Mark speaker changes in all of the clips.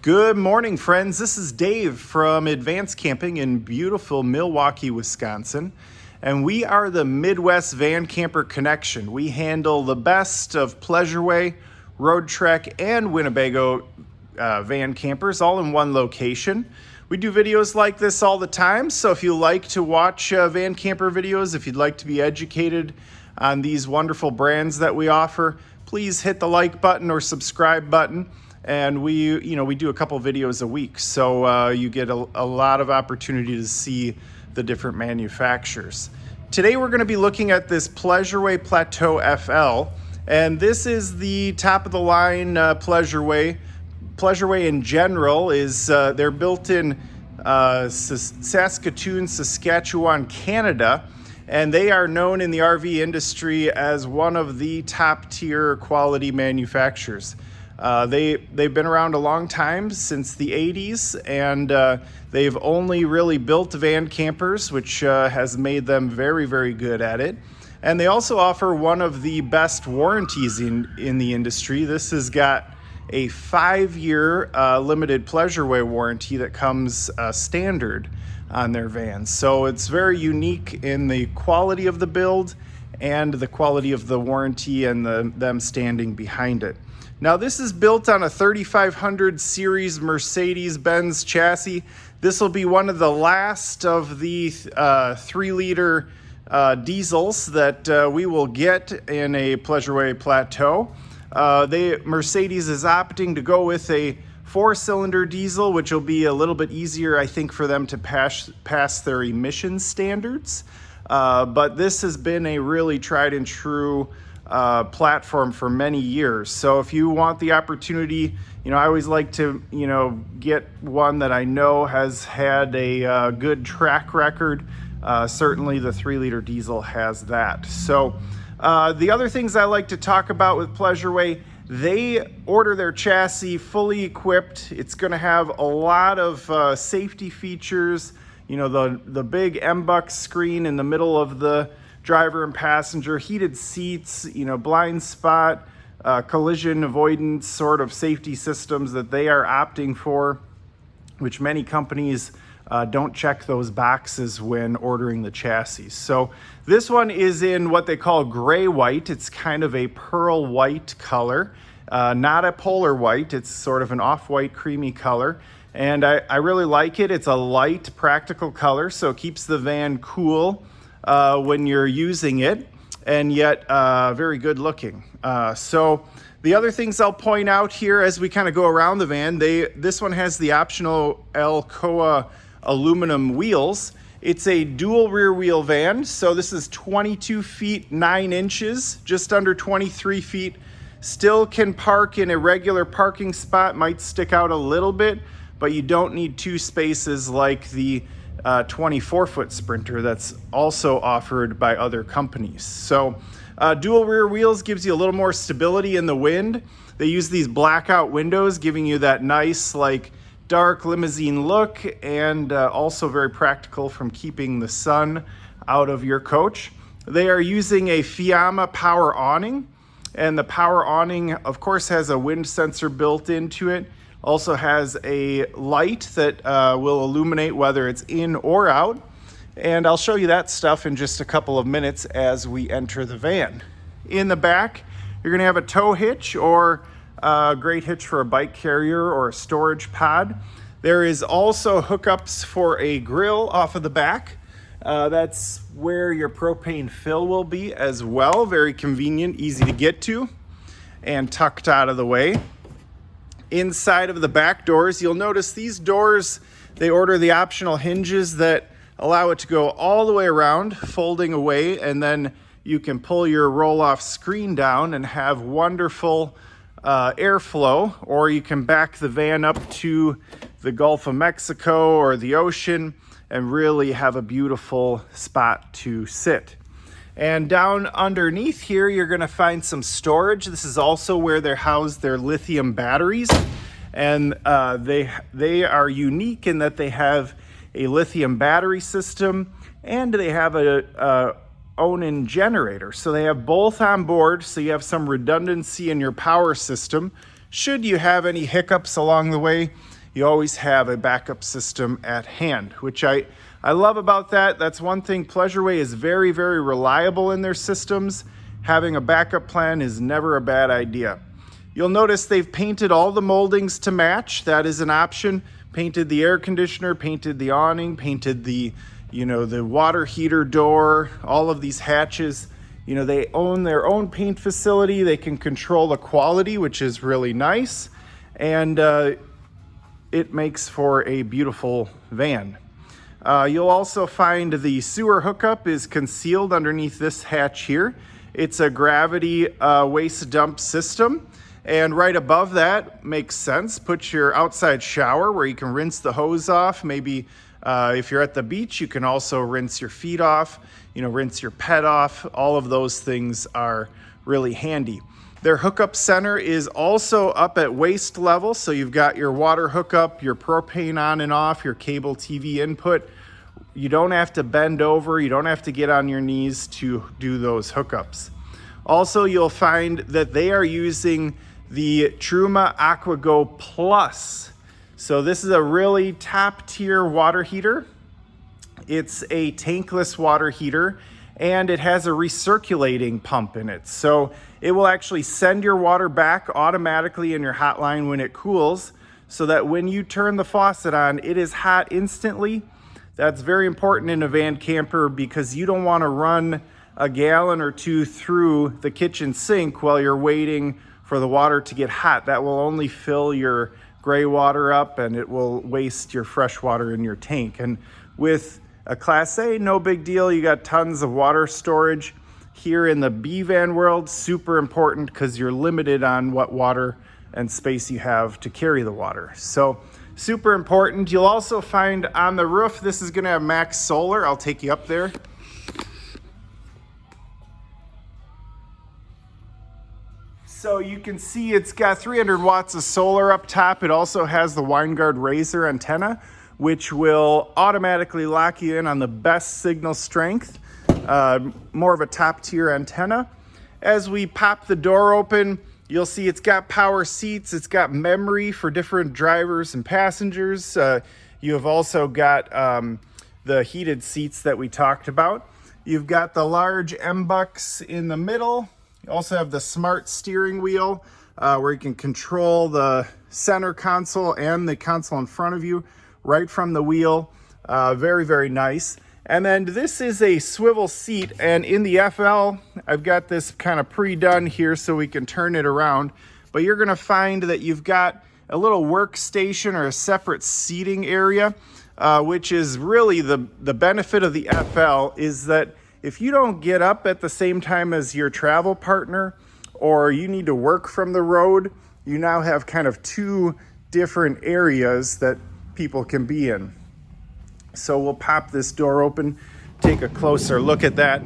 Speaker 1: Good morning, friends. This is Dave from Advanced Camping in beautiful Milwaukee, Wisconsin. And we are the Midwest Van Camper Connection. We handle the best of Pleasure Way, Road Trek, and Winnebago van campers all in one location. We do videos like this all the time, so if you like to watch van camper videos, if you'd like to be educated on these wonderful brands that we offer, please hit the like button or subscribe button. And we do a couple videos a week, so you get a lot of opportunity to see the different manufacturers. Today we're going to be looking at this Pleasure Way Plateau FL, and this is the top of the line Pleasure Way. Pleasure Way in general is they're built in Saskatoon, Saskatchewan, Canada, and they are known in the RV industry as one of the top tier quality manufacturers. They've been around a long time, since the 80s, and they've only really built van campers, which has made them very, very good at it. And they also offer one of the best warranties in the industry. This has got a 5-year limited Pleasure Way warranty that comes standard on their vans. So it's very unique in the quality of the build and the quality of the warranty and them standing behind it. Now this is built on a 3500 series Mercedes-Benz chassis. This will be one of the last of the 3-liter diesels that we will get in a Pleasure Way Plateau. Mercedes is opting to go with a 4-cylinder diesel, which will be a little bit easier, I think, for them to pass their emissions standards. But this has been a really tried and true platform for many years. So if you want the opportunity, I always like to, get one that I know has had a good track record. Certainly the 3-liter diesel has that. So the other things I like to talk about with Pleasure Way, they order their chassis fully equipped. It's going to have a lot of safety features. The big MBUX screen in the middle of the driver and passenger, heated seats, blind spot, collision avoidance sort of safety systems that they are opting for, which many companies don't check those boxes when ordering the chassis. So this one is in what they call gray white. It's kind of a pearl white color, not a polar white. It's sort of an off-white creamy color. And I really like it. It's a light, practical color, so it keeps the van cool when you're using it, and yet very good looking. So the other things I'll point out here as we kind of go around the van, this one has the optional Alcoa aluminum wheels. It's a dual rear wheel van, so this is 22 feet 9 inches, just under 23 feet. Still can park in a regular parking spot, might stick out a little bit, but you don't need 2 spaces like the 24-foot Sprinter that's also offered by other companies. So dual rear wheels gives you a little more stability in the wind. They use these blackout windows, giving you that nice dark limousine look, and also very practical from keeping the sun out of your coach. They are using a Fiamma power awning, and the power awning of course has a wind sensor built into it. Also has a light that will illuminate whether it's in or out. And I'll show you that stuff in just a couple of minutes as we enter the van. In the back, you're gonna have a tow hitch, or a great hitch for a bike carrier or a storage pod. There is also hookups for a grill off of the back. That's where your propane fill will be as well. Very convenient, easy to get to, and tucked out of the way. Inside of the back doors, you'll notice these doors, they order the optional hinges that allow it to go all the way around, folding away, and then you can pull your roll-off screen down and have wonderful airflow, or you can back the van up to the Gulf of Mexico or the ocean and really have a beautiful spot to sit. And down underneath here, you're going to find some storage. This is also where they house their lithium batteries. And they are unique in that they have a lithium battery system and they have a awning generator. So they have both on board. So you have some redundancy in your power system should you have any hiccups along the way, you always have a backup system at hand, which I love about that. That's one thing. Pleasure Way is very, very reliable in their systems. Having a backup plan is never a bad idea. You'll notice they've painted all the moldings to match. That is an option. Painted the air conditioner, painted the awning, painted the water heater door, all of these hatches. They own their own paint facility. They can control the quality, which is really nice. And it makes for a beautiful van. You'll also find the sewer hookup is concealed underneath this hatch here. It's a gravity waste dump system. And right above that, makes sense, put your outside shower where you can rinse the hose off. Maybe if you're at the beach, you can also rinse your feet off, rinse your pet off. All of those things are really handy. Their hookup center is also up at waist level. So you've got your water hookup, your propane on and off, your cable TV input. You don't have to bend over. You don't have to get on your knees to do those hookups. Also, you'll find that they are using the Truma AquaGo Plus. So this is a really top tier water heater. It's a tankless water heater and it has a recirculating pump in it. So it will actually send your water back automatically in your hotline when it cools, so that when you turn the faucet on, it is hot instantly. That's very important in a van camper because you don't want to run a gallon or two through the kitchen sink while you're waiting for the water to get hot. That will only fill your gray water up and it will waste your fresh water in your tank. And with a Class A, no big deal. You got tons of water storage. Here in the B van world, super important because you're limited on what water and space you have to carry the water. So super important. You'll also find on the roof, this is gonna have max solar. I'll take you up there. So you can see it's got 300 watts of solar up top. It also has the Winegard Razor antenna, which will automatically lock you in on the best signal strength, more of a top tier antenna. As we pop the door open, you'll see it's got power seats. It's got memory for different drivers and passengers. You have also got the heated seats that we talked about. You've got the large M-Bucks in the middle. You also have the smart steering wheel where you can control the center console and the console in front of you right from the wheel. Very, very nice. And then this is a swivel seat, and in the FL, I've got this kind of pre-done here so we can turn it around. But you're gonna find that you've got a little workstation or a separate seating area, which is really the benefit of the FL is that if you don't get up at the same time as your travel partner, or you need to work from the road, you now have kind of two different areas that people can be in. So we'll pop this door open, take a closer look at that.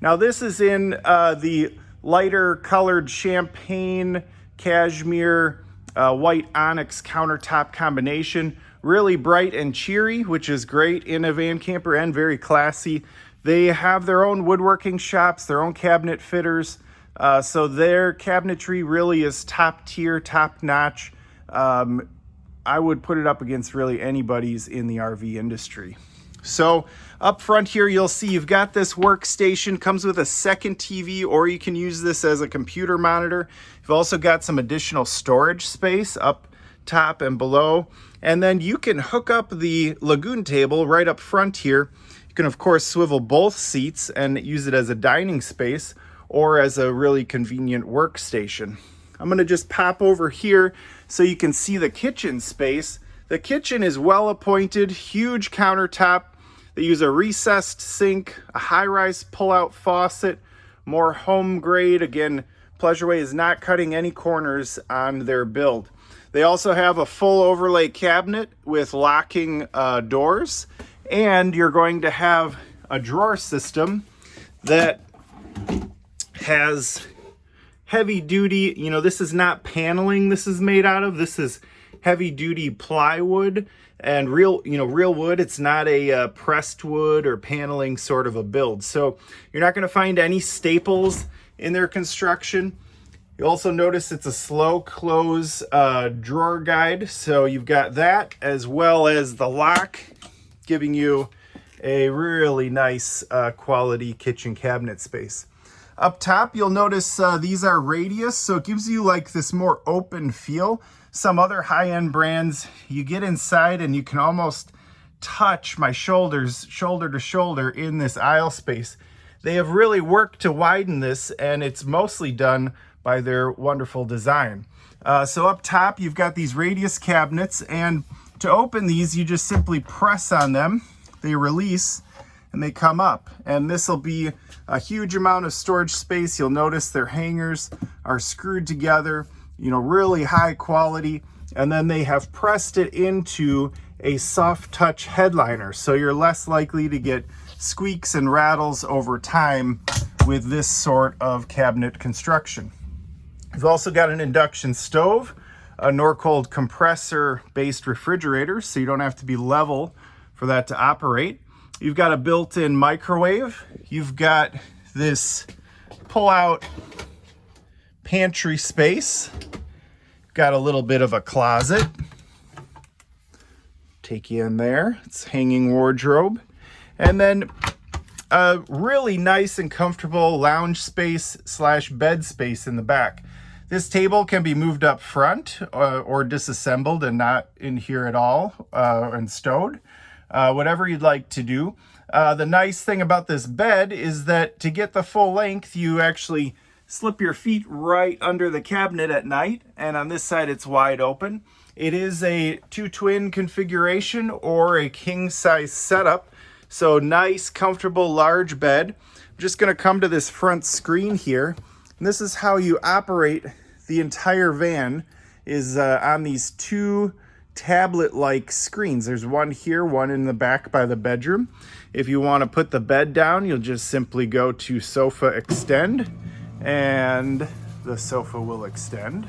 Speaker 1: Now this is in the lighter colored champagne, cashmere, white onyx countertop combination. Really bright and cheery, which is great in a van camper and very classy. They have their own woodworking shops, their own cabinet fitters. So their cabinetry really is top tier, top notch. I would put it up against really anybody's in the RV industry. So up front here, you'll see you've got this workstation, comes with a second TV, or you can use this as a computer monitor. You've also got some additional storage space up top and below. And then you can hook up the lagoon table right up front here. You can of course swivel both seats and use it as a dining space or as a really convenient workstation. I'm gonna just pop over here so you can see the kitchen space. The kitchen is well appointed, huge countertop. They use a recessed sink, a high-rise pull-out faucet, more home grade. Again, Pleasure Way is not cutting any corners on their build. They also have a full overlay cabinet with locking doors, and you're going to have a drawer system that has heavy duty, this is not paneling this is made out of. This is heavy duty plywood and real wood. It's not a pressed wood or paneling sort of a build. So you're not going to find any staples in their construction. You also notice it's a slow close drawer guide. So you've got that as well as the lock, giving you a really nice quality kitchen cabinet space. Up top, you'll notice these are radius, so it gives you like this more open feel. Some other high-end brands, you get inside and you can almost touch my shoulders, shoulder to shoulder in this aisle space. They have really worked to widen this, and it's mostly done by their wonderful design. So up top, you've got these radius cabinets, and to open these, you just simply press on them. They release and they come up, and this will be a huge amount of storage space. You'll notice their hangers are screwed together, you know, really high quality, and then they have pressed it into a soft touch headliner, so you're less likely to get squeaks and rattles over time with this sort of cabinet construction. You've also got an induction stove, a Norcold compressor based refrigerator, so you don't have to be level for that to operate. You've got a built-in microwave. You've got this pull-out pantry space. Got a little bit of a closet. Take you in there. It's hanging wardrobe. And then a really nice and comfortable lounge space / bed space in the back. This table can be moved up front or disassembled and not in here at all and stowed. Whatever you'd like to do. The nice thing about this bed is that to get the full length, you actually slip your feet right under the cabinet at night, and on this side it's wide open. It is a 2-twin configuration or a king size setup, so nice, comfortable, large bed. I'm just going to come to this front screen here, and this is how you operate the entire van, is on these 2 tablet-like screens. There's one here, one in the back by the bedroom. If you want to put the bed down, you'll just simply go to sofa extend, and the sofa will extend.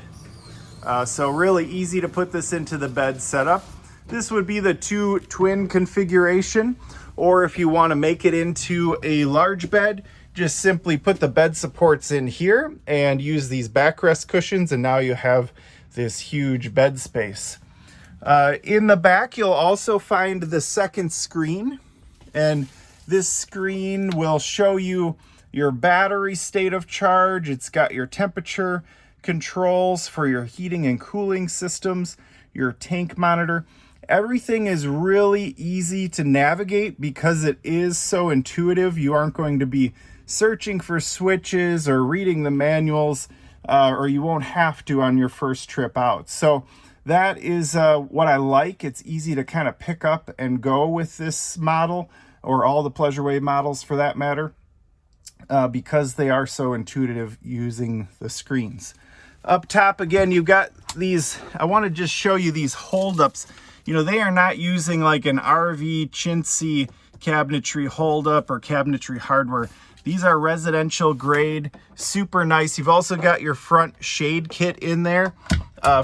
Speaker 1: So really easy to put this into the bed setup. This would be the 2-twin configuration, or if you want to make it into a large bed, just simply put the bed supports in here and use these backrest cushions, and now you have this huge bed space. In the back, you'll also find the second screen, and this screen will show you your battery state of charge. It's got your temperature controls for your heating and cooling systems, your tank monitor. Everything is really easy to navigate because it is so intuitive. You aren't going to be searching for switches or reading the manuals, or you won't have to on your first trip out. So that is what I like. It's easy to kind of pick up and go with this model, or all the Pleasure Way models for that matter, because they are so intuitive using the screens. Up top, again, you've got these, I want to just show you these hold-ups. You know, they are not using like an RV chintzy cabinetry hold-up or cabinetry hardware. These are residential grade, super nice. You've also got your front shade kit in there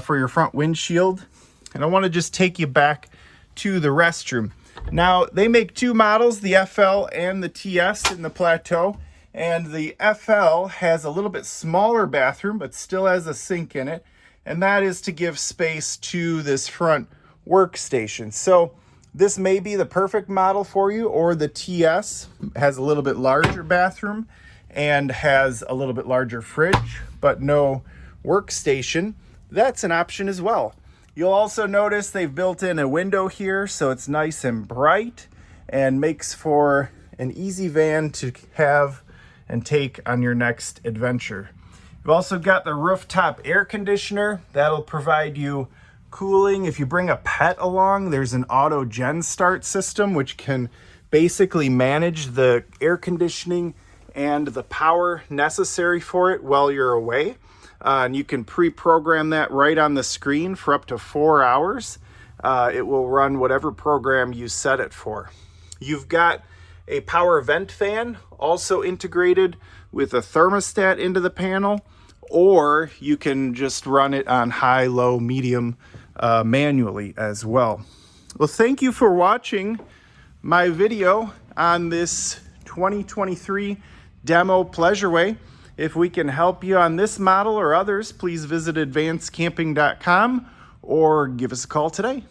Speaker 1: for your front windshield. And I want to just take you back to the restroom. Now, they make 2 models, the FL and the TS in the Plateau. And the FL has a little bit smaller bathroom, but still has a sink in it. And that is to give space to this front workstation. So this may be the perfect model for you, or the TS has a little bit larger bathroom and has a little bit larger fridge, but no workstation. That's an option as well. You'll also notice they've built in a window here, so it's nice and bright and makes for an easy van to have and take on your next adventure. You've also got the rooftop air conditioner. That'll provide you cooling. If you bring a pet along, there's an auto gen start system which can basically manage the air conditioning and the power necessary for it while you're away. And you can pre-program that right on the screen for up to 4 hours. It will run whatever program you set it for. You've got a power vent fan also integrated with a thermostat into the panel, or you can just run it on high, low, medium manually as well. Well, thank you for watching my video on this 2023 demo Pleasure Way. If we can help you on this model or others, please visit advancedcamping.com or give us a call today.